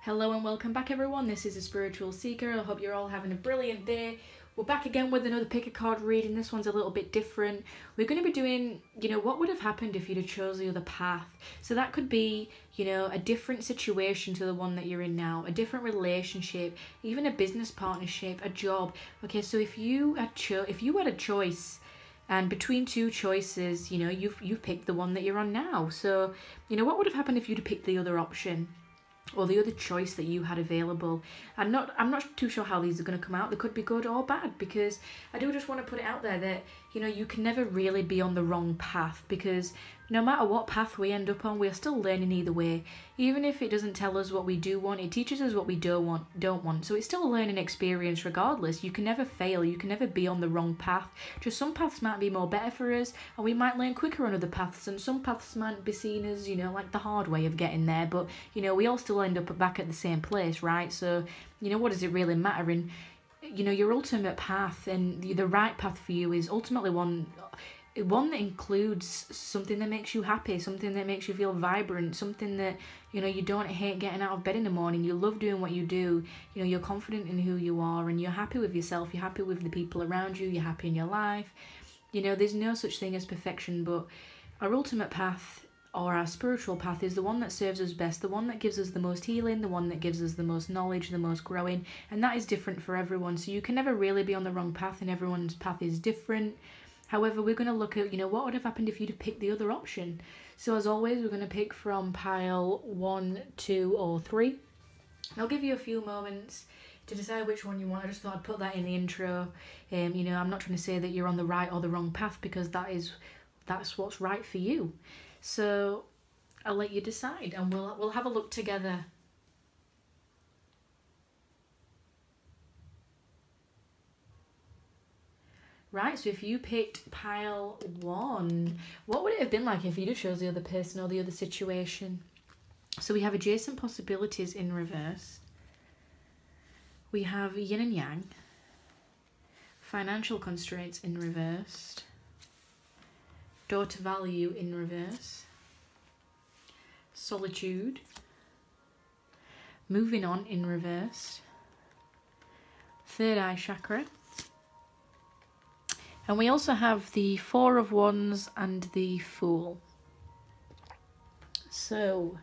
Hello and welcome back everyone, this is a Spiritual Seeker. I hope you're all having a brilliant day. We're back again with another pick a card reading. This one's a little bit different. We're going to be doing, what would have happened if you'd have chose the other path. So that could be, a different situation to the one that you're in now, a different relationship, even a business partnership, a job. Okay, so if you had a choice, and between two choices, you've picked the one that you're on now. So, what would have happened if you'd have picked the other option? Or the other choice that you had available. I'm not too sure how these are going to come out. They could be good or bad, because I do just want to put it out there that you can never really be on the wrong path, because no matter what path we end up on, we're still learning either way. Even if it doesn't tell us what we do want, it teaches us what we don't want. So it's still a learning experience regardless. You can never fail. You can never be on the wrong path. Just some paths might be more better for us, and we might learn quicker on other paths, and some paths might be seen as, like the hard way of getting there. But, we all still end up back at the same place, right? So, what does it really matter? And, your ultimate path and the right path for you is ultimately one that includes something that makes you happy, something that makes you feel vibrant, something that, you don't hate getting out of bed in the morning, you love doing what you do, you're confident in who you are, and you're happy with yourself, you're happy with the people around you, you're happy in your life. There's no such thing as perfection, but our ultimate path or our spiritual path is the one that serves us best, the one that gives us the most healing, the one that gives us the most knowledge, the most growing, and that is different for everyone. So you can never really be on the wrong path, and everyone's path is different. However, we're going to look at, what would have happened if you'd have picked the other option. So as always, we're going to pick from pile 1, 2, or 3. I'll give you a few moments to decide which one you want. I just thought I'd put that in the intro. I'm not trying to say that you're on the right or the wrong path, because that's what's right for you. So I'll let you decide, and we'll have a look together. Right, so if you picked pile 1, what would it have been like if you just chose the other person or the other situation? So we have adjacent possibilities in reverse. We have yin and yang. Financial constraints in reverse. Door to value in reverse. Solitude. Moving on in reverse. Third eye chakra. And we also have the Four of Wands and the Fool. So,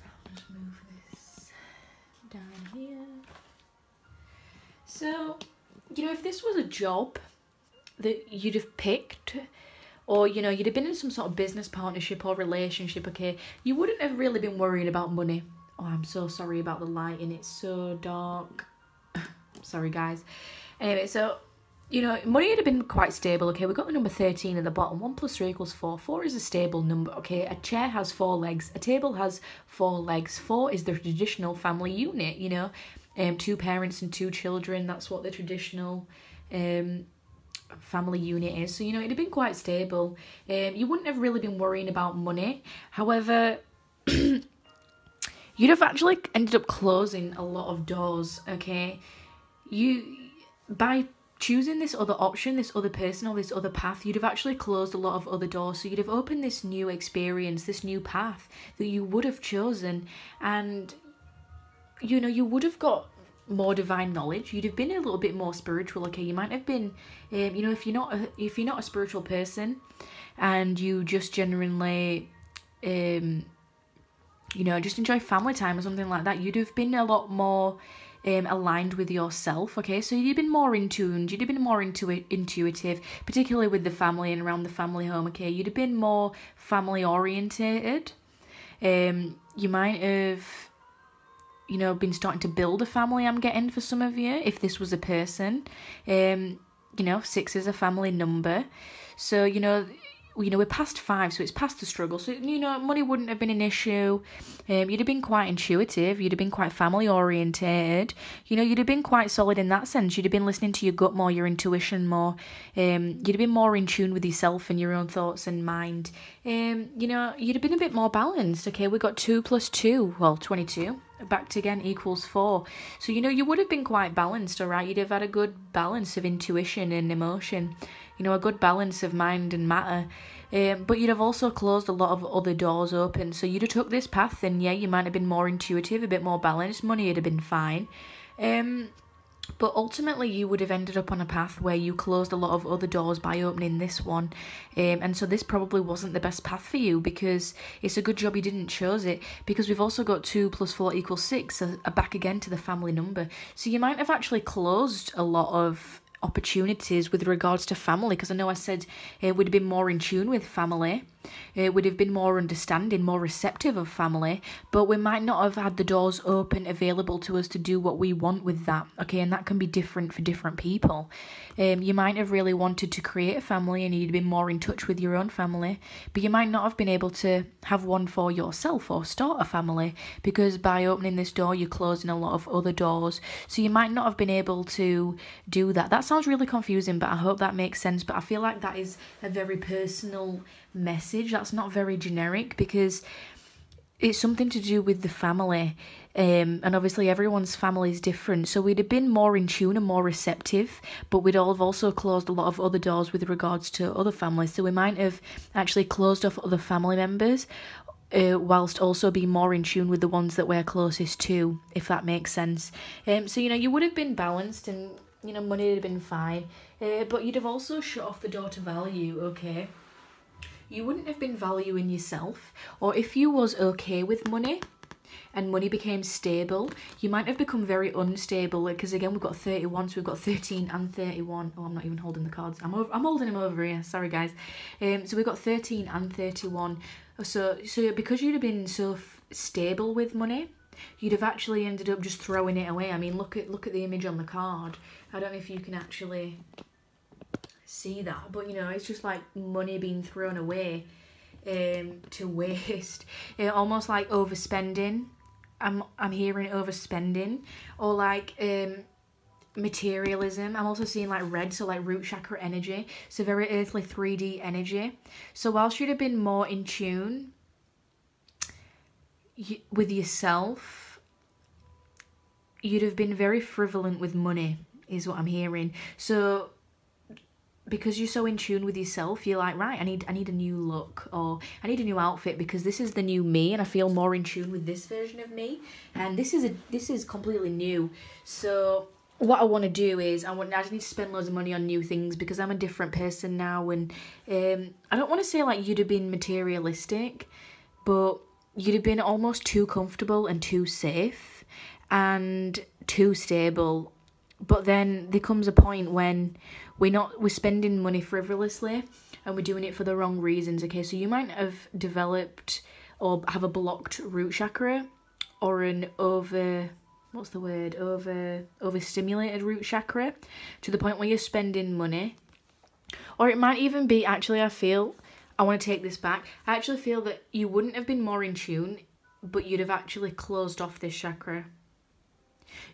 I'll just move this down here. So, if this was a job that you'd have picked, or, you'd have been in some sort of business partnership or relationship, okay, you wouldn't have really been worrying about money. Oh, I'm so sorry about the lighting. It's so dark. Sorry, guys. Anyway, so money would have been quite stable, okay? We've got the number 13 at the bottom. 1 plus 3 equals 4. 4 is a stable number, okay? A chair has 4 legs. A table has 4 legs. 4 is the traditional family unit, 2 parents and 2 children. That's what the traditional family unit is. So, it'd have been quite stable. You wouldn't have really been worrying about money. However, you'd have actually ended up closing a lot of doors, okay? By choosing this other option, this other person, or this other path, you'd have actually closed a lot of other doors. So you'd have opened this new experience, this new path that you would have chosen, and you would have got more divine knowledge. You'd have been a little bit more spiritual, okay? You might have been, if you're not a spiritual person, and you just genuinely, just enjoy family time or something like that, you'd have been a lot more aligned with yourself, okay? So you'd have been more in tune, you'd have been more intuitive, particularly with the family and around the family home, okay? You'd have been more family orientated. You might have, been starting to build a family, I'm getting, for some of you, if this was a person. 6 is a family number. So, we're past 5, so it's past the struggle. So, money wouldn't have been an issue. You'd have been quite intuitive. You'd have been quite family orientated. You'd have been quite solid in that sense. You'd have been listening to your gut more, your intuition more. You'd have been more in tune with yourself and your own thoughts and mind. You'd have been a bit more balanced. Okay, we got 2 plus 2, 22. Back again equals 4. So, you would have been quite balanced, all right? You'd have had a good balance of intuition and emotion. A good balance of mind and matter. But you'd have also closed a lot of other doors open. So you'd have took this path and yeah, you might have been more intuitive, a bit more balanced, money would have been fine. But ultimately you would have ended up on a path where you closed a lot of other doors by opening this one. And so this probably wasn't the best path for you, because it's a good job you didn't choose it, because we've also got 2 + 4 = 6, back again to the family number. So you might have actually closed a lot of opportunities with regards to family, because I know I said it would have been more in tune with family, it would have been more understanding, more receptive of family, but we might not have had the doors open available to us to do what we want with that, okay? And that can be different for different people. You might have really wanted to create a family and you'd been more in touch with your own family, but you might not have been able to have one for yourself or start a family, because by opening this door you're closing a lot of other doors, so you might not have been able to do that. That sounds really confusing, but I hope that makes sense. But I feel like that is a very personal message, that's not very generic, because it's something to do with the family, and obviously everyone's family is different, so we'd have been more in tune and more receptive, but we'd all have also closed a lot of other doors with regards to other families, so we might have actually closed off other family members, whilst also being more in tune with the ones that we're closest to, if that makes sense. So you would have been balanced, and money would have been fine, but you'd have also shut off the door to value, okay? You wouldn't have been valuing yourself, or if you was okay with money and money became stable, you might have become very unstable, because again we've got 31, so we've got 13 and 31. Oh, I'm not even holding the cards, I'm holding them over here, sorry guys. So we've got 13 and 31, so because you'd have been so stable with money, you'd have actually ended up just throwing it away. I mean, look at the image on the card. I don't know if you can actually see that, but it's just like money being thrown away to waste, almost like overspending. I'm hearing overspending, or like materialism. I'm also seeing like red, so like root chakra energy, so very earthly 3D energy. So whilst you'd have been more in tune with yourself, you'd have been very frivolent with money, is what I'm hearing. So because you're so in tune with yourself, you're like, right, I need a new look, or I need a new outfit, because this is the new me and I feel more in tune with this version of me, and this is completely new. So what I want to do is I just need to spend loads of money on new things, because I'm a different person now, and I don't want to say like you'd have been materialistic, but you'd have been almost too comfortable and too safe and too stable. But then there comes a point when we're spending money frivolously and we're doing it for the wrong reasons, okay? So you might have developed or have a blocked root chakra, or an overstimulated root chakra, to the point where you're spending money. Or it might even be, actually I want to take this back, I actually feel that you wouldn't have been more in tune, but you'd have actually closed off this chakra.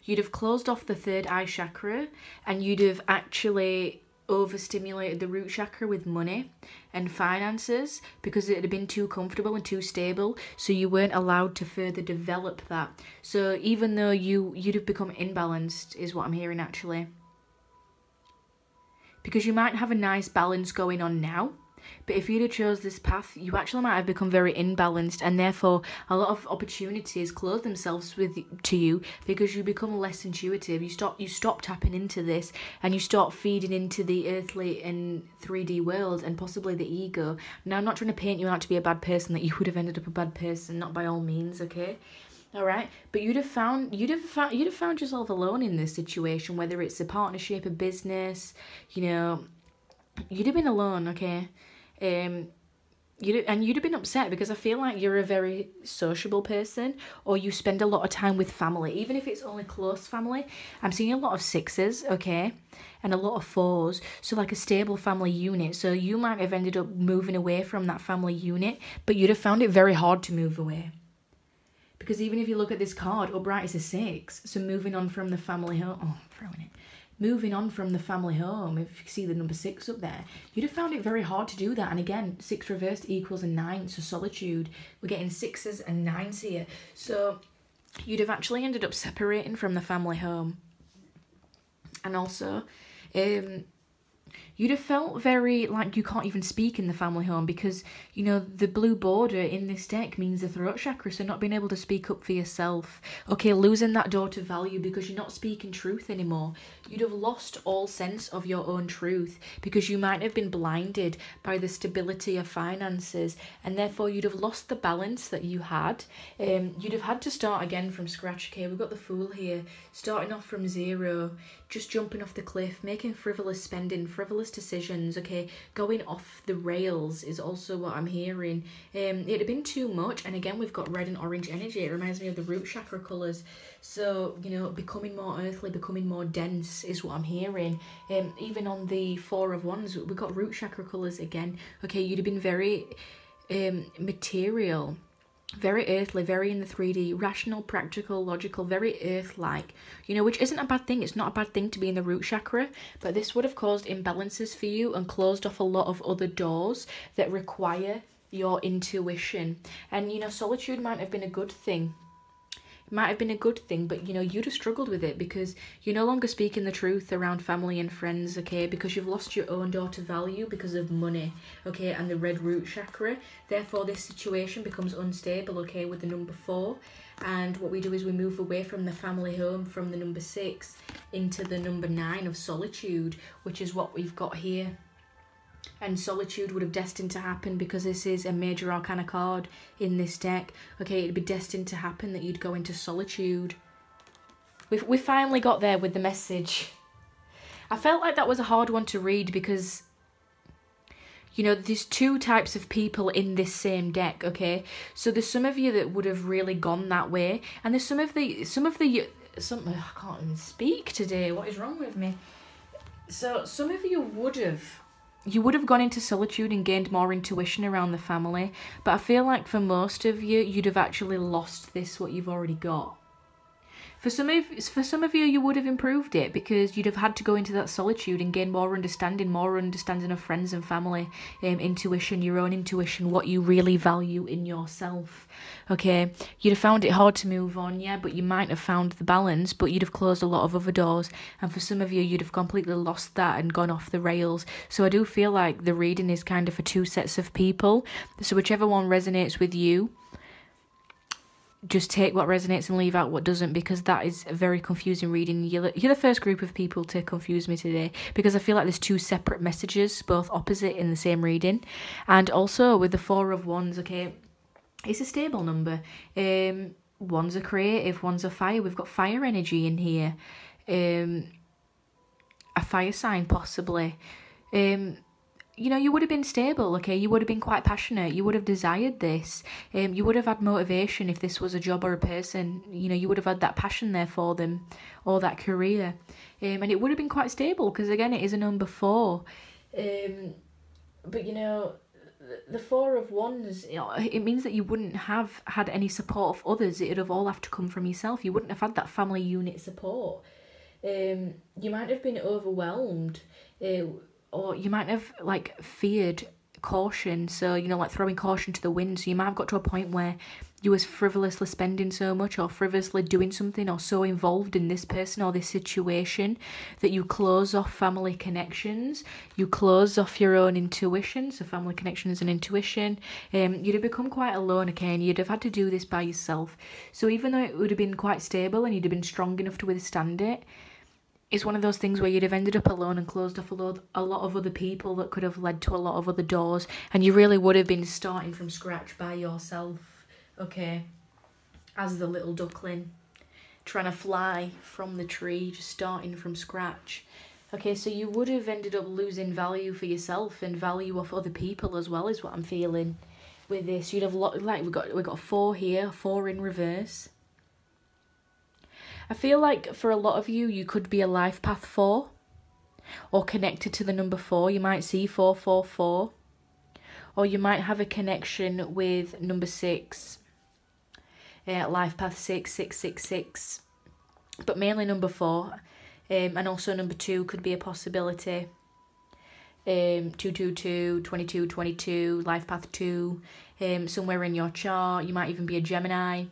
You'd have closed off the third eye chakra, and you'd have actually overstimulated the root chakra with money and finances, because it had been too comfortable and too stable, so you weren't allowed to further develop that. So even though you'd have become imbalanced, is what I'm hearing actually. Because you might have a nice balance going on now, but if you'd have chose this path, you actually might have become very imbalanced, and therefore a lot of opportunities close themselves to you, because you become less intuitive. You stop tapping into this, and you start feeding into the earthly and 3D world, and possibly the ego. Now, I'm not trying to paint you out to be a bad person, that you would have ended up a bad person, not by all means, okay? All right, but you'd have found yourself alone in this situation, whether it's a partnership, a business, you'd have been alone, okay? You'd have been upset, because I feel like you're a very sociable person, or you spend a lot of time with family, even if it's only close family. I'm seeing a lot of 6s, okay, and a lot of 4s, so like a stable family unit. So you might have ended up moving away from that family unit, but you'd have found it very hard to move away. Because even if you look at this card, upright is a 6, so moving on from the family home, I'm throwing it. Moving on from the family home, if you see the number 6 up there, you'd have found it very hard to do that. And again, 6 reversed equals a 9, so solitude. We're getting 6s and 9s here. So you'd have actually ended up separating from the family home. And also, you'd have felt very like you can't even speak in the family home because, you know, the blue border in this deck means the throat chakra, so not being able to speak up for yourself. Okay, losing that door to value because you're not speaking truth anymore. You'd have lost all sense of your own truth because you might have been blinded by the stability of finances, and therefore you'd have lost the balance that you had. You'd have had to start again from scratch. Okay, we've got the Fool here, starting off from zero, just jumping off the cliff, making frivolous spending, frivolous decisions, okay, going off the rails is also what I'm hearing. It had been too much, and again we've got red and orange energy. It reminds me of the root chakra colours. So, you know, becoming more earthly, becoming more dense is what I'm hearing. Even on the Four of Wands, we've got root chakra colours again. Okay, you'd have been very material, very earthly, very in the 3D, rational, practical, logical, very earth-like, you know, which isn't a bad thing. It's not a bad thing to be in the root chakra, but this would have caused imbalances for you and closed off a lot of other doors that require your intuition. And, you know, solitude might have been a good thing. Might have been a good thing, but, you know, you'd have struggled with it because you're no longer speaking the truth around family and friends, okay, because you've lost your own door to value because of money, okay, and the red root chakra. Therefore this situation becomes unstable, okay, with the number 4. And what we do is we move away from the family home, from the number 6 into the number 9 of solitude, which is what we've got here. And solitude would have destined to happen because this is a major arcana card in this deck. Okay, it'd be destined to happen that you'd go into solitude. We finally got there with the message. I felt like that was a hard one to read because, you know, there's 2 types of people in this same deck, okay? So there's some of you that would have really gone that way, and there's some I can't even speak today. What is wrong with me? So some of you would have gone into solitude and gained more intuition around the family, but I feel like for most of you, you'd have actually lost what you've already got. For some of you, you would have improved it because you'd have had to go into that solitude and gain more understanding of friends and family, intuition, your own intuition, what you really value in yourself. Okay, you'd have found it hard to move on, yeah, but you might have found the balance, but you'd have closed a lot of other doors. And for some of you, you'd have completely lost that and gone off the rails. So I do feel like the reading is kind of for 2 sets of people. So whichever one resonates with you, just take what resonates and leave out what doesn't, because that is a very confusing reading. You're the first group of people to confuse me today because I feel like there's 2 separate messages, both opposite in the same reading. And also with the Four of Wands, okay, it's a stable number. One's a creative, one's a fire. We've got fire energy in here. A fire sign possibly. You know, you would have been stable, okay? You would have been quite passionate. You would have desired this. You would have had motivation if this was a job or a person. You know, you would have had that passion there for them or that career. And it would have been quite stable because, again, it is a number 4. But, you know, the Four of Wands, you know, it means that you wouldn't have had any support of others. It would have all have to come from yourself. You wouldn't have had that family unit support. You might have been overwhelmed. Or you might have, like, feared caution. So, you know, like throwing caution to the wind. So you might have got to a point where you was frivolously spending so much or frivolously doing something or so involved in this person or this situation that you close off family connections. You close off your own intuition. So family connections and intuition. You'd have become quite alone, okay, and you'd have had to do this by yourself. So even though it would have been quite stable and you'd have been strong enough to withstand it, it's one of those things where you'd have ended up alone and closed off a lot of other people that could have led to a lot of other doors, and you really would have been starting from scratch by yourself, okay, as the little duckling, trying to fly from the tree, just starting from scratch. Okay, so you would have ended up losing value for yourself and value of other people as well, is what I'm feeling with this. You'd have, like, we've got 4 here, 4 in reverse. I feel like for a lot of you, you could be a life path 4 or connected to the number 4. You might see 444, or you might have a connection with number 6, life path 6666, but mainly number 4, and also number 2 could be a possibility. 222, 2222, life path 2, somewhere in your chart. You might even be a Gemini.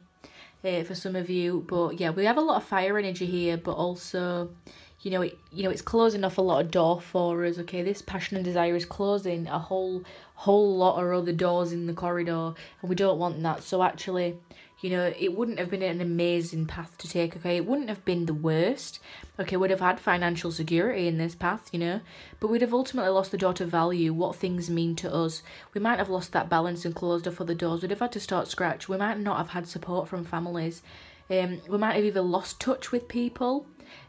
For some of you, but yeah, we have a lot of fire energy here, but also, it's closing off a lot of door for us, okay? This passion and desire is closing a whole lot of other doors in the corridor, and we don't want that. So actually, it wouldn't have been an amazing path to take, okay? It wouldn't have been the worst, okay? We'd have had financial security in this path, but we'd have ultimately lost the door to value, what things mean to us. We might have lost that balance and closed off other doors. We'd have had to start scratch. We might not have had support from families. We might have either lost touch with people,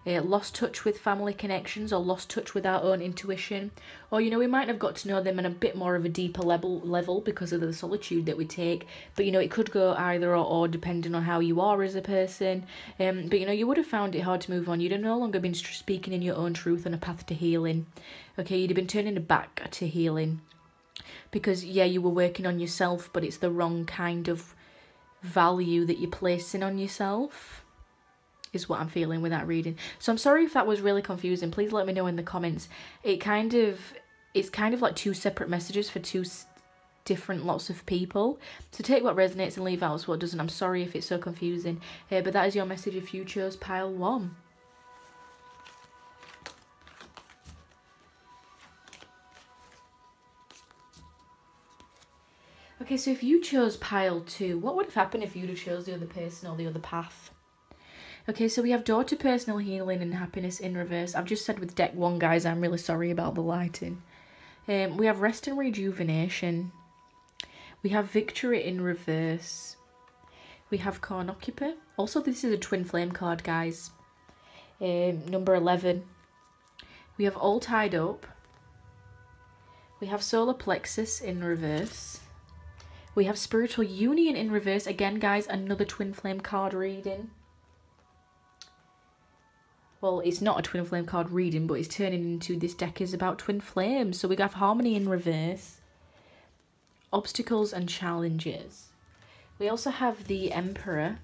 lost touch with family connections, or lost touch with our own intuition. Or, we might have got to know them on a bit more of a deeper level because of the solitude that we take. But, it could go either or depending on how you are as a person. But, you would have found it hard to move on. You'd have no longer been speaking in your own truth on a path to healing. Okay, you'd have been turning your back to healing. Because, yeah, you were working on yourself, but it's the wrong kind of value that you're placing on yourself, is what I'm feeling with that reading. So I'm sorry if that was really confusing. Please let me know in the comments. It's kind of like two separate messages for two different lots of people. So take what resonates and leave out what doesn't. I'm sorry if it's so confusing. But that is your message if you chose pile 1. Okay, so if you chose pile 2, what would have happened if you'd have chose the other person or the other path? Okay, so we have door to personal healing and happiness in reverse. I've just said with deck 1, guys, I'm really sorry about the lighting. We have rest and rejuvenation. We have victory in reverse. We have cornucopia. Also, this is a twin flame card, guys. Number 11. We have all tied up. We have solar plexus in reverse. We have spiritual union in reverse. Again, guys, another twin flame card reading. Well, it's not a twin flame card reading, but it's turning into, this deck is about twin flames. So we have harmony in reverse. Obstacles and challenges. We also have the Emperor.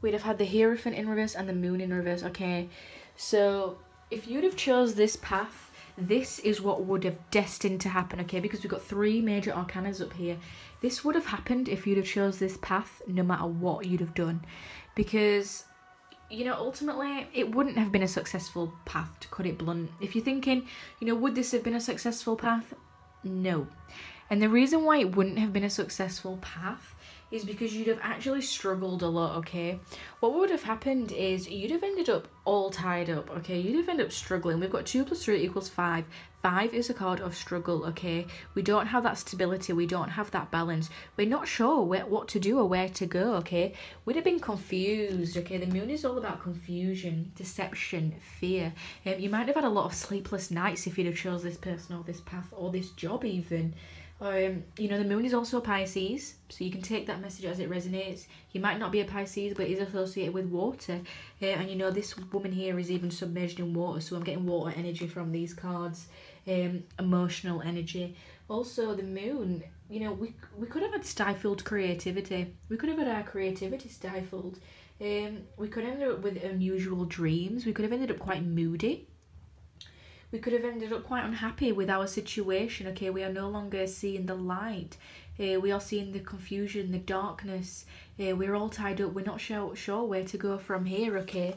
We'd have had the Hierophant in reverse and the Moon in reverse. Okay, so if you'd have chose this path, this is what would have destined to happen, okay? Because we've got 3 major arcanas up here. This would have happened if you'd have chose this path, no matter what you'd have done. Because, ultimately, it wouldn't have been a successful path, to cut it blunt. If you're thinking, would this have been a successful path? No. And the reason why it wouldn't have been a successful path is because you'd have actually struggled a lot, okay? What would have happened is you'd have ended up all tied up, okay? You'd have ended up struggling. We've got 2 + 3 = 5. 5 is a card of struggle, okay? We don't have that stability. We don't have that balance. We're not sure what to do or where to go, okay? We'd have been confused, okay? The Moon is all about confusion, deception, fear. You might have had a lot of sleepless nights if you'd have chose this person or this path or this job even. The Moon is also a Pisces, so you can take that message as it resonates. You might not be a Pisces, but it is associated with water. And this woman here is even submerged in water, so I'm getting water energy from these cards. Emotional energy. Also, the Moon, we could have had stifled creativity. We could have had our creativity stifled. We could end up with unusual dreams. We could have ended up quite moody. We could have ended up quite unhappy with our situation, okay? We are no longer seeing the light. We are seeing the confusion, the darkness. We're all tied up. We're not sure where to go from here, okay?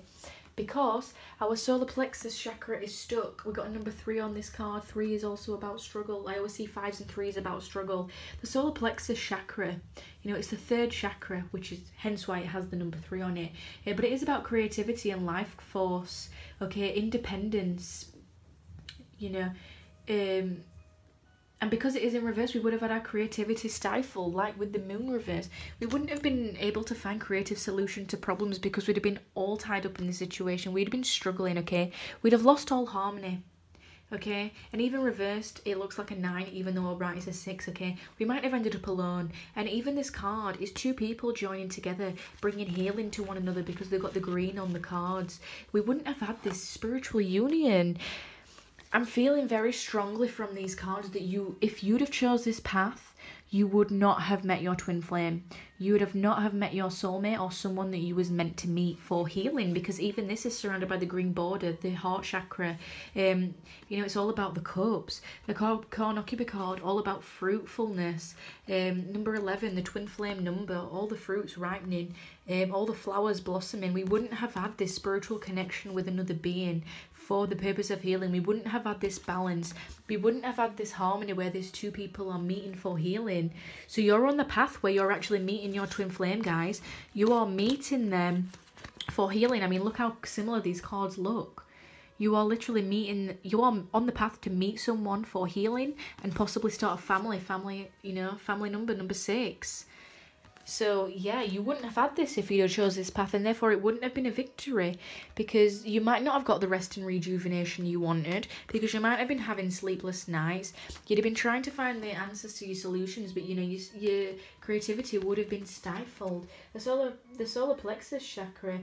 Because our solar plexus chakra is stuck. We've got a number 3 on this card. 3 is also about struggle. I always see 5s and 3s about struggle. The solar plexus chakra, it's the 3rd chakra, which is hence why it has the number 3 on it. But it is about creativity and life force, okay? Independence. And because it is in reverse, we would have had our creativity stifled, like with the Moon reverse. We wouldn't have been able to find creative solution to problems because we'd have been all tied up in the situation. We'd have been struggling, okay? We'd have lost all harmony, okay? And even reversed, it looks like a 9, even though right is a 6, okay? We might have ended up alone. And even this card is 2 people joining together, bringing healing to one another because they've got the green on the cards. We wouldn't have had this spiritual union. I'm feeling very strongly from these cards that if you'd have chose this path, you would not have met your twin flame. You would have not have met your soulmate or someone that you was meant to meet for healing, because even this is surrounded by the green border, the heart chakra. It's all about the cups. The cornucopia card, all about fruitfulness. Number 11, the twin flame number, all the fruits ripening, all the flowers blossoming. We wouldn't have had this spiritual connection with another being for the purpose of healing. We wouldn't have had this balance. We wouldn't have had this harmony where these two people are meeting for healing. So you're on the path where you're actually meeting your twin flame, guys. You are meeting them for healing. I mean, look how similar these cards look. You are literally meeting, you are on the path to meet someone for healing and possibly start a family, family number 6. So yeah, you wouldn't have had this if you'd have chose this path, and therefore it wouldn't have been a victory, because you might not have got the rest and rejuvenation you wanted, because you might have been having sleepless nights. You'd have been trying to find the answers to your solutions, but your creativity would have been stifled. The solar plexus chakra,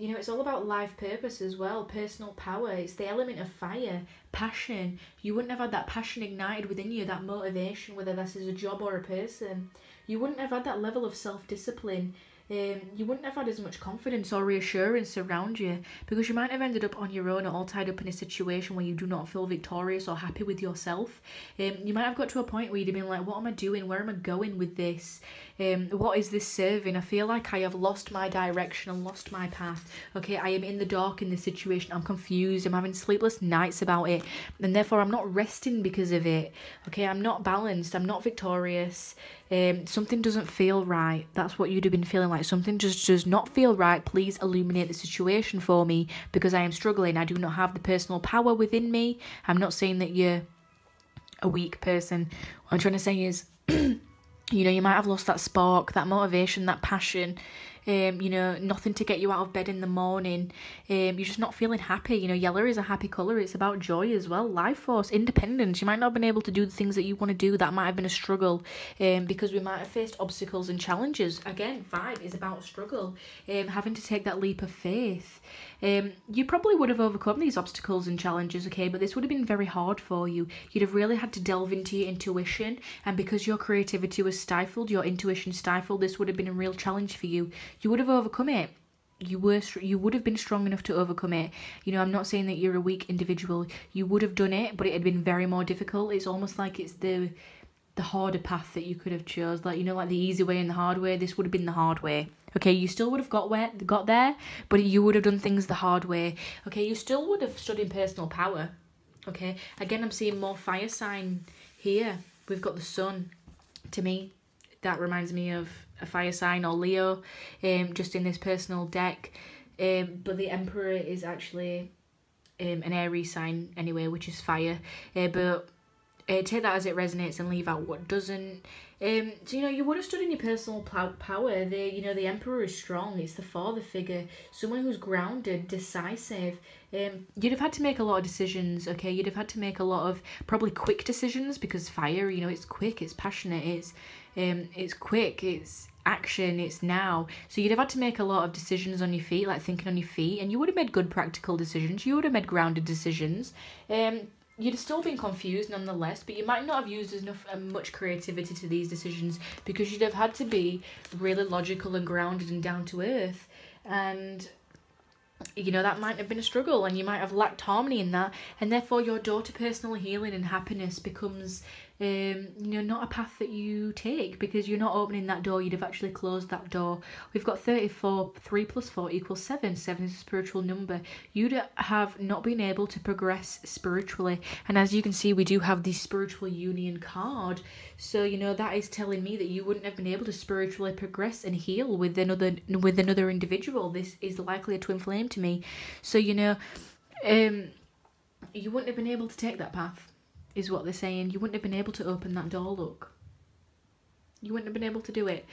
it's all about life purpose as well, personal power. It's the element of fire, passion. You wouldn't have had that passion ignited within you, that motivation, whether this is a job or a person. You wouldn't have had that level of self-discipline. You wouldn't have had as much confidence or reassurance around you, because you might have ended up on your own or all tied up in a situation where you do not feel victorious or happy with yourself. You might have got to a point where you'd have been like, what am I doing? Where am I going with this? What is this serving? I feel like I have lost my direction and lost my path. Okay, I am in the dark in this situation. I'm confused. I'm having sleepless nights about it, and therefore I'm not resting because of it. Okay, I'm not balanced. I'm not victorious. Something doesn't feel right. That's what you'd have been feeling like. Something just does not feel right. Please illuminate the situation for me, because I am struggling. I do not have the personal power within me. I'm not saying that you're a weak person. What I'm trying to say is, you might have lost that spark, that motivation, that passion. Nothing to get you out of bed in the morning. You're just not feeling happy. Yellow is a happy colour. It's about joy as well. Life force, independence. You might not have been able to do the things that you want to do. That might have been a struggle, because we might have faced obstacles and challenges. Again, 5 is about struggle, having to take that leap of faith. You probably would have overcome these obstacles and challenges, okay, but this would have been very hard for you. You'd have really had to delve into your intuition, and because your creativity was stifled, your intuition stifled, this would have been a real challenge for you. You would have overcome it. You would have been strong enough to overcome it. I'm not saying that you're a weak individual. You would have done it, but it had been very more difficult. It's almost like it's the harder path that you could have chose, like the easy way and the hard way. This would have been the hard way. Okay, you still would have got there, but you would have done things the hard way. Okay, you still would have stood in personal power. Okay, again, I'm seeing more fire sign here. We've got the sun. To me, that reminds me of a fire sign, or Leo, just in this personal deck. But the Emperor is actually an Aries sign anyway, which is fire. But take that as it resonates and leave out what doesn't. So you would have stood in your personal power. The Emperor is strong. It's the father figure, someone who's grounded, decisive. You'd have had to make a lot of decisions. Okay, you'd have had to make a lot of probably quick decisions, because fire, it's quick, it's passionate, it's quick, it's action, it's now. So you'd have had to make a lot of decisions on your feet, like thinking on your feet, and you would have made good practical decisions. You would have made grounded decisions. You'd have still been confused nonetheless, but you might not have used much creativity to these decisions, because you'd have had to be really logical and grounded and down to earth. And that might have been a struggle, and you might have lacked harmony in that, and therefore your door to personal healing and happiness becomes not a path that you take, because you're not opening that door. You'd have actually closed that door. We've got 34. 3 plus 4 equals 7. 7 is a spiritual number. You'd have not been able to progress spiritually, and as you can see, we do have the spiritual union card. So that is telling me that you wouldn't have been able to spiritually progress and heal with another individual. This is likely a twin flame to me. So you wouldn't have been able to take that path, is what they're saying. You wouldn't have been able to open that door, look. You wouldn't have been able to do it.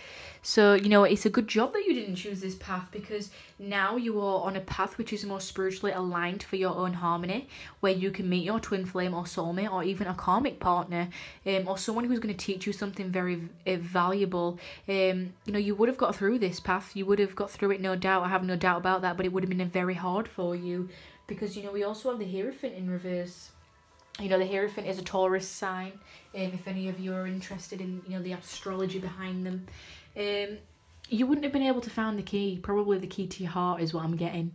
So, it's a good job that you didn't choose this path, because now you are on a path which is more spiritually aligned for your own harmony, where you can meet your twin flame or soulmate, or even a karmic partner, or someone who's going to teach you something very valuable. You would have got through this path. You would have got through it, no doubt. I have no doubt about that, but it would have been very hard for you, because, we also have the Hierophant in reverse. You know, the Hierophant is a Taurus sign, if any of you are interested in, you know, the astrology behind them. You wouldn't have been able to find the key. Probably the key to your heart is what I'm getting.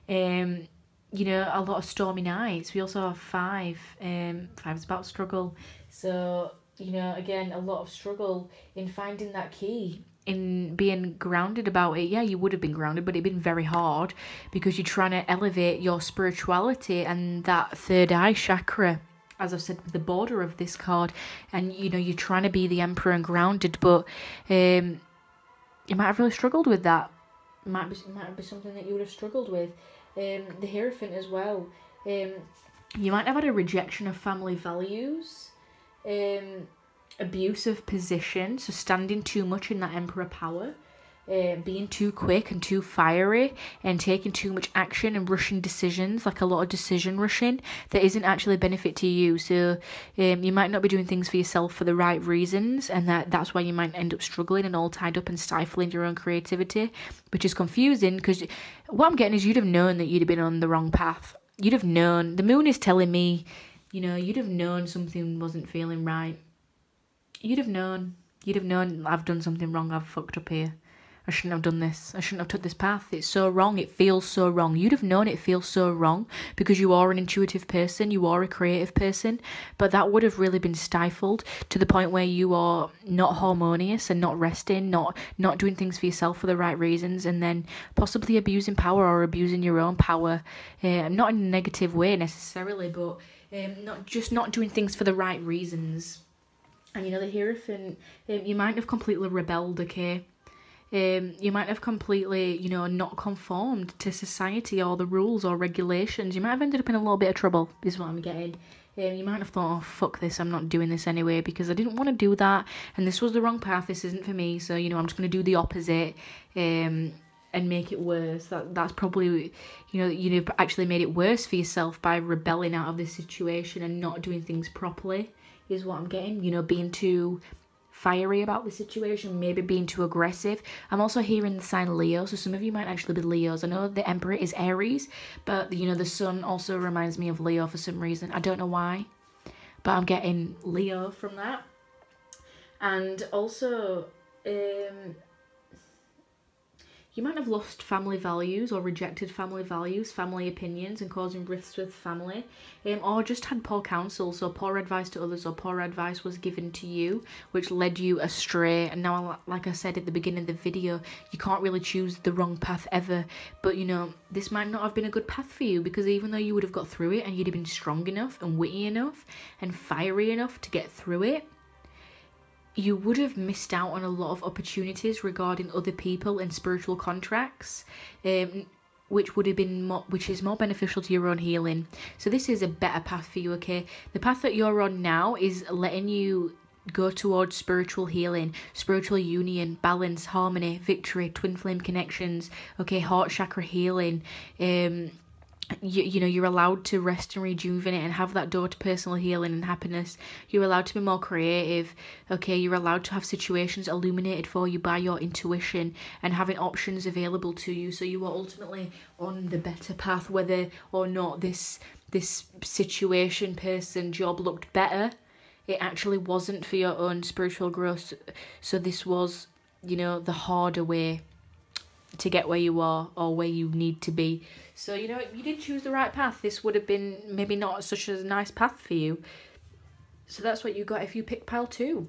You know, a lot of stormy nights. We also have 5. 5 is about struggle. So, you know, again, a lot of struggle in finding that key, in being grounded about it. Yeah, you would have been grounded, but it'd been very hard because you're trying to elevate your spirituality and that third eye chakra, as I've said, with the border of this card. And, you know, you're trying to be the Emperor and grounded, but you might have really struggled with that. Might be something that you would have struggled with. The Hierophant as well. You might have had a rejection of family values. Abusive position, so standing too much in that Emperor power, being too quick and too fiery and taking too much action and rushing decisions, like a lot of decision rushing that isn't actually a benefit to you. So you might not be doing things for yourself for the right reasons, and that's why you might end up struggling and all tied up and stifling your own creativity, which is confusing, because what I'm getting is you'd have known that you'd have been on the wrong path. You'd have known. The moon is telling me, you know, you'd have known something wasn't feeling right. You'd have known. I've done something wrong. I've fucked up here. I shouldn't have done this. I shouldn't have took this path. It's so wrong. It feels so wrong. You'd have known it feels so wrong because you are an intuitive person. You are a creative person. But that would have really been stifled to the point where you are not harmonious and not resting, not doing things for yourself for the right reasons, and then possibly abusing power or abusing your own power. Not in a negative way necessarily, but not doing things for the right reasons. And, you know, the Hierophant, you might have completely rebelled, okay? You might have completely, you know, not conformed to society or the rules or regulations. You might have ended up in a little bit of trouble, is what I'm getting. You might have thought, oh, fuck this, I'm not doing this anyway because I didn't want to do that and this was the wrong path, this isn't for me, so, you know, I'm just going to do the opposite and make it worse. That's probably, you know, you've actually made it worse for yourself by rebelling out of this situation and not doing things properly, is what I'm getting. You know, being too fiery about the situation, maybe being too aggressive. I'm also hearing the sign Leo, so some of you might actually be Leos. I know the Emperor is Aries, but, you know, the Sun also reminds me of Leo for some reason. I don't know why, but I'm getting Leo from that. And also, you might have lost family values or rejected family values, family opinions, and causing rifts with family, or just had poor counsel, so poor advice to others or poor advice was given to you, which led you astray. And now, like I said at the beginning of the video, you can't really choose the wrong path ever, but, you know, this might not have been a good path for you, because even though you would have got through it and you'd have been strong enough and witty enough and fiery enough to get through it, you would have missed out on a lot of opportunities regarding other people and spiritual contracts, which would have been which is more beneficial to your own healing. So this is a better path for you, okay? The path that you're on now is letting you go towards spiritual healing, spiritual union, balance, harmony, victory, twin flame connections, okay, heart chakra healing. You know, you're allowed to rest and rejuvenate and have that door to personal healing and happiness. You're allowed to be more creative, okay? You're allowed to have situations illuminated for you by your intuition and having options available to you. So you are ultimately on the better path, whether or not this situation, person, job looked better. It actually wasn't for your own spiritual growth. So this was, you know, the harder way to get where you are or where you need to be. So, you know, you did choose the right path. This would have been maybe not such a nice path for you. So that's what you got if you picked pile 2.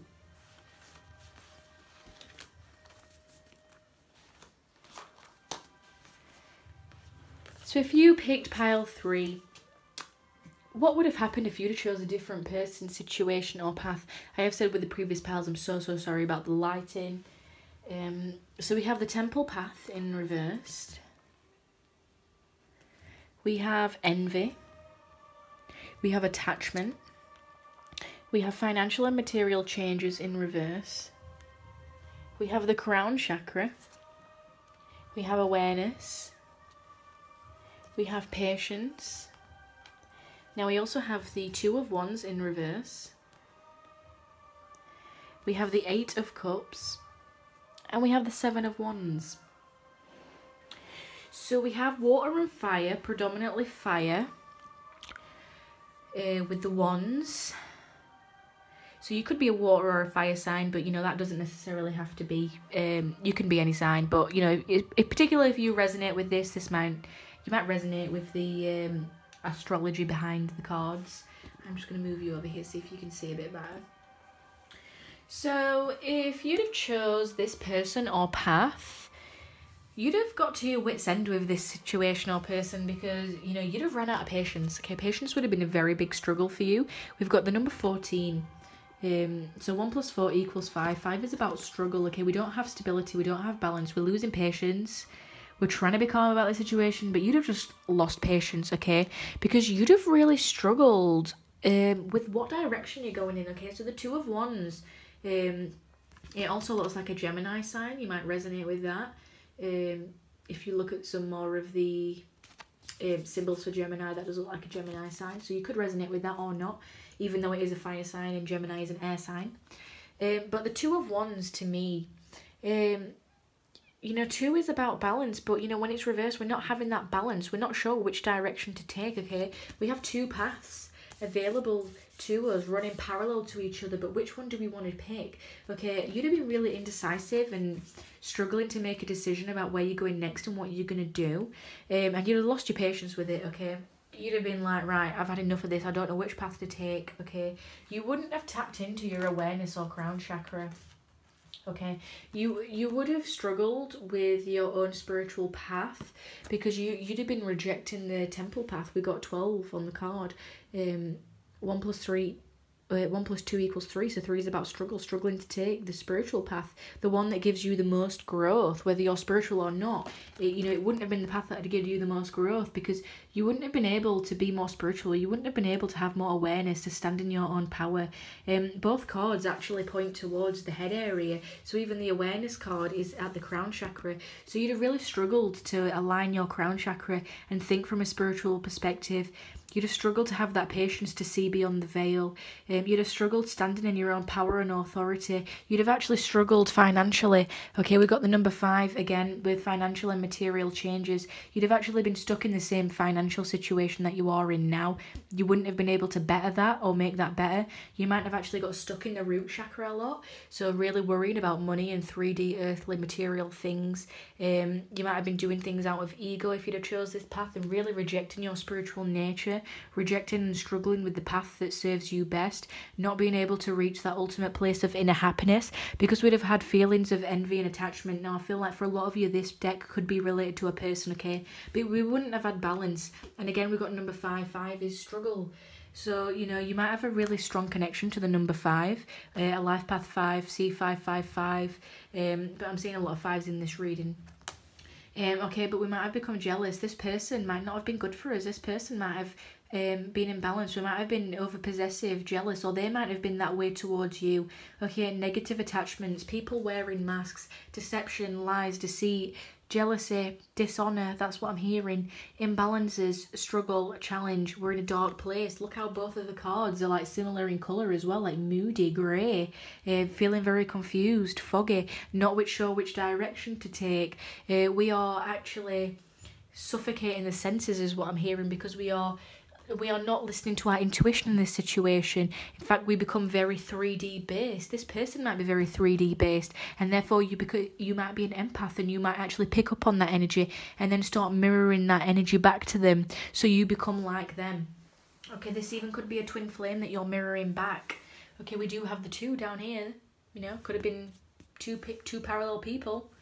So if you picked pile 3, what would have happened if you'd have chose a different person, situation or path? I have said with the previous piles, I'm so sorry about the lighting. So we have the temple path in reverse. We have envy. We have attachment. We have financial and material changes in reverse. We have the crown chakra. We have awareness. We have patience. Now we also have the 2 of Wands in reverse. We have the 8 of Cups. And we have the 7 of Wands. So we have water and fire, predominantly fire. with the wands. So you could be a water or a fire sign, but, you know, that doesn't necessarily have to be. You can be any sign, but, you know, particularly if you resonate with this, you might resonate with the astrology behind the cards. I'm just going to move you over here, see if you can see a bit better. So if you'd have chose this person or path, you'd have got to your wit's end with this situation or person, because, you know, you'd have run out of patience. Okay, patience would have been a very big struggle for you. We've got the number 14. So 1 + 4 = 5. 5 is about struggle. Okay, we don't have stability, we don't have balance, we're losing patience. We're trying to be calm about the situation, but you'd have just lost patience, okay? Because you'd have really struggled with what direction you're going in, okay? So the 2 of Wands, it also looks like a Gemini sign. You might resonate with that. If you look at some more of the symbols for Gemini, that does look like a Gemini sign. So you could resonate with that or not, even though it is a fire sign and Gemini is an air sign. But the 2 of Wands, to me, you know, 2 is about balance, but, you know, when it's reversed, we're not having that balance. We're not sure which direction to take, okay? We have 2 paths available to us running parallel to each other, but which one do we want to pick? Okay, you'd have been really indecisive and struggling to make a decision about where you're going next and what you're going to do. And you'd have lost your patience with it, okay? You'd have been like, right, I've had enough of this. I don't know which path to take, okay? You wouldn't have tapped into your awareness or crown chakra. Okay, you would have struggled with your own spiritual path, because you'd have been rejecting the temple path. We got 12 on the card. 1 + 3, 1 + 2 = 3. So 3 is about struggling to take the spiritual path, the one that gives you the most growth, whether you're spiritual or not. It wouldn't have been the path that would give you the most growth, because you wouldn't have been able to be more spiritual. You wouldn't have been able to have more awareness, to stand in your own power. Both cards actually point towards the head area. So even the awareness card is at the crown chakra. So you'd have really struggled to align your crown chakra and think from a spiritual perspective. You'd have struggled to have that patience to see beyond the veil. You'd have struggled standing in your own power and authority. You'd have actually struggled financially. Okay, we got the number 5 again with financial and material changes. You'd have actually been stuck in the same financial situation that you are in now. You wouldn't have been able to better that or make that better. You might have actually got stuck in the root chakra a lot. So really worried about money and 3D earthly material things. You might have been doing things out of ego if you'd have chose this path, and really rejecting your spiritual nature, rejecting and struggling with the path that serves you best, not being able to reach that ultimate place of inner happiness, because we'd have had feelings of envy and attachment. Now I feel like for a lot of you this deck could be related to a person, okay, but we wouldn't have had balance. And again, we've got number 5. 5 is struggle. So, you know, you might have a really strong connection to the number 5, a life path 5, C555, but I'm seeing a lot of 5s in this reading. Okay, but we might have become jealous. This person might not have been good for us. This person might have been imbalanced. We might have been over-possessive, jealous, or they might have been that way towards you. Okay, negative attachments, people wearing masks, deception, lies, deceit, jealousy, dishonour, that's what I'm hearing. Imbalances, struggle, challenge. We're in a dark place. Look how both of the cards are like similar in colour as well, like moody, grey, feeling very confused, foggy, not sure which direction to take. We are actually suffocating the senses is what I'm hearing, because we are not listening to our intuition in this situation. In fact, we become very 3D based. This person might be very 3D based, and therefore you might be an empath, and you might actually pick up on that energy and then start mirroring that energy back to them, so you become like them. Okay, this even could be a twin flame that you're mirroring back. Okay, we do have the 2 down here. You know, could have been two parallel people,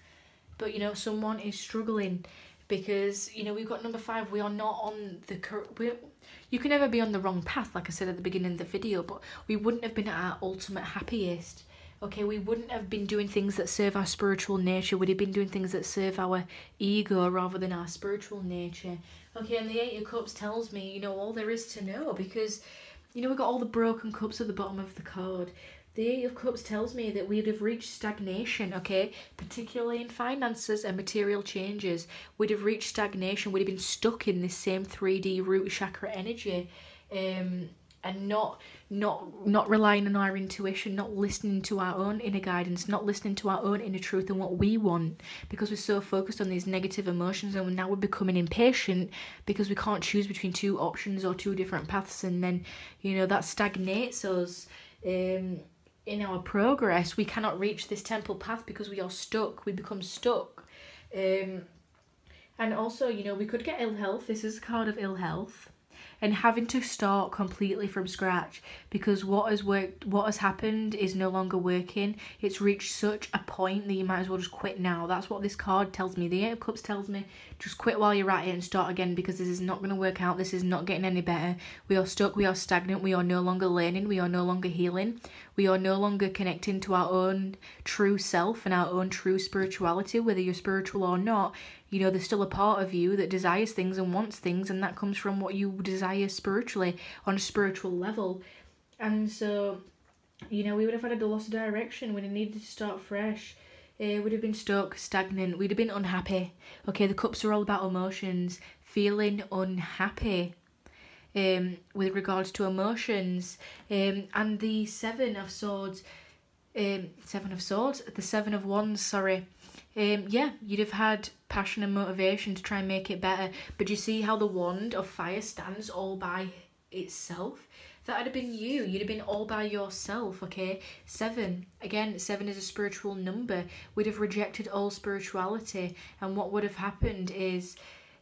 but, you know, someone is struggling. Because, you know, we've got number 5. We are not on the... You can never be on the wrong path, like I said at the beginning of the video, but we wouldn't have been at our ultimate happiest. Okay, we wouldn't have been doing things that serve our spiritual nature. We'd have been doing things that serve our ego rather than our spiritual nature. Okay, and the 8 of Cups tells me, you know, all there is to know, because, you know, we've got all the broken cups at the bottom of the card. The 8 of Cups tells me that we'd have reached stagnation, okay? Particularly in finances and material changes. We'd have reached stagnation. We'd have been stuck in this same 3D root chakra energy. and not relying on our intuition, not listening to our own inner guidance, not listening to our own inner truth and what we want, because we're so focused on these negative emotions, and now we're becoming impatient because we can't choose between two options or two different paths, and then that stagnates us in our progress. We cannot reach this temple path because we are stuck. We become stuck. And also, we could get ill health. This is a card of ill health. And having to start completely from scratch because what has happened is no longer working. It's reached such a point that you might as well just quit now. That's what this card tells me. The Eight of Cups tells me just quit while you're at it and start again, because this is not going to work out. This is not getting any better. We are stuck. We are stagnant. We are no longer learning. We are no longer healing. We are no longer connecting to our own true self and our own true spirituality, whether you're spiritual or not. There's still a part of you that desires things and wants things, and that comes from what you desire spiritually on a spiritual level. And so, we would have had a loss of direction. We'd have needed to start fresh. We'd have been stuck, stagnant. We'd have been unhappy. Okay, the cups are all about emotions. Feeling unhappy with regards to emotions. And the Seven of Swords, the Seven of Wands, sorry. You'd have had passion and motivation to try and make it better. But you see how the Wand of Fire stands all by itself? That would have been you. You'd have been all by yourself, okay? 7. Again, 7 is a spiritual number. We'd have rejected all spirituality. And what would have happened is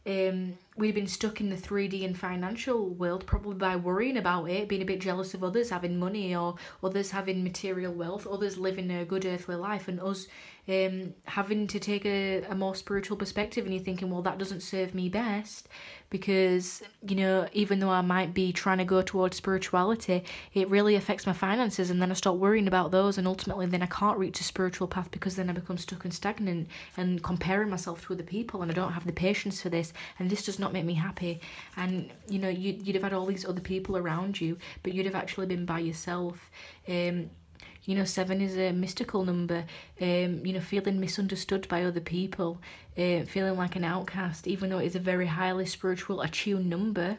we'd been stuck in the 3D and financial world, probably by worrying about it, being a bit jealous of others having money or others having material wealth, others living a good earthly life, and us having to take a more spiritual perspective. And you're thinking, well, that doesn't serve me best, because even though I might be trying to go towards spirituality, it really affects my finances, and then I start worrying about those, and ultimately then I can't reach a spiritual path because then I become stuck and stagnant and comparing myself to other people, and I don't have the patience for this, and this does not make me happy. And you'd have had all these other people around you, but you'd have actually been by yourself. 7 is a mystical number. Feeling misunderstood by other people, feeling like an outcast, even though it is a very highly spiritual, attuned number.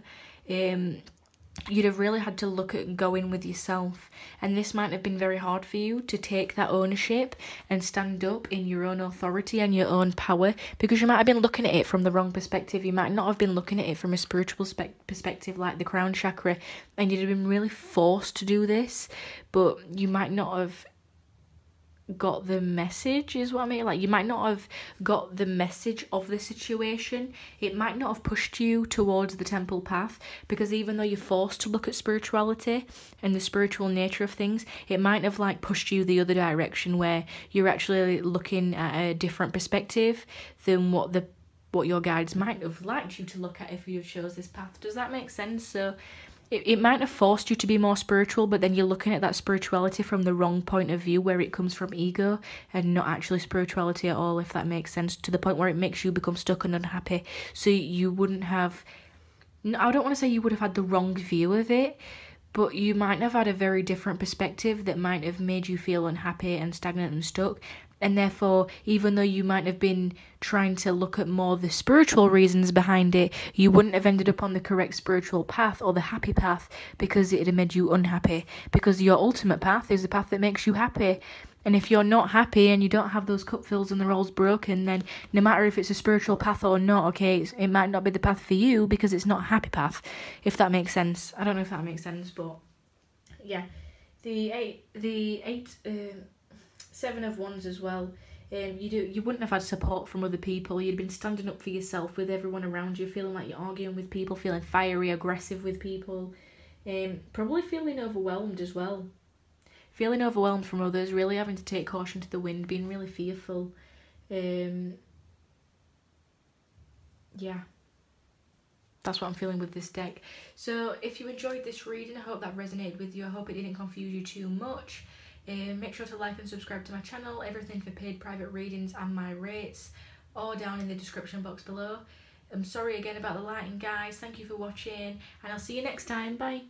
You'd have really had to look at going with yourself, and this might have been very hard for you to take that ownership and stand up in your own authority and your own power, because you might have been looking at it from the wrong perspective. You might not have been looking at it from a spiritual perspective like the crown chakra, and you'd have been really forced to do this, but you might not have got the message, is what I mean. Like, you might not have got the message of the situation. It might not have pushed you towards the temple path, because even though you're forced to look at spirituality and the spiritual nature of things, it might have pushed you the other direction, where you're actually looking at a different perspective than what your guides might have liked you to look at if you chose this path. Does that make sense? So it might have forced you to be more spiritual, but then you're looking at that spirituality from the wrong point of view, where it comes from ego and not actually spirituality at all, if that makes sense, to the point where it makes you become stuck and unhappy. So you wouldn't have, I don't want to say you would have had the wrong view of it, but you might have had a very different perspective that might have made you feel unhappy and stagnant and stuck. And therefore, even though you might have been trying to look at more the spiritual reasons behind it, you wouldn't have ended up on the correct spiritual path or the happy path, because it had made you unhappy. Because your ultimate path is the path that makes you happy. And if you're not happy and you don't have those cup fills and the roll's broken, then no matter if it's a spiritual path or not, okay, it might not be the path for you, because it's not a happy path, if that makes sense. I don't know if that makes sense, but yeah. Seven of Wands as well. You wouldn't have had support from other people. You'd been standing up for yourself with everyone around you, feeling like you're arguing with people, feeling fiery, aggressive with people, probably feeling overwhelmed as well. Feeling overwhelmed from others, really having to take caution to the wind, being really fearful. Yeah. That's what I'm feeling with this deck. So if you enjoyed this reading, I hope that resonated with you. I hope it didn't confuse you too much. Make sure to like and subscribe to my channel. Everything for paid private readings and my rates all down in the description box below. I'm sorry again about the lighting, guys. Thank you for watching, and I'll see you next time. Bye.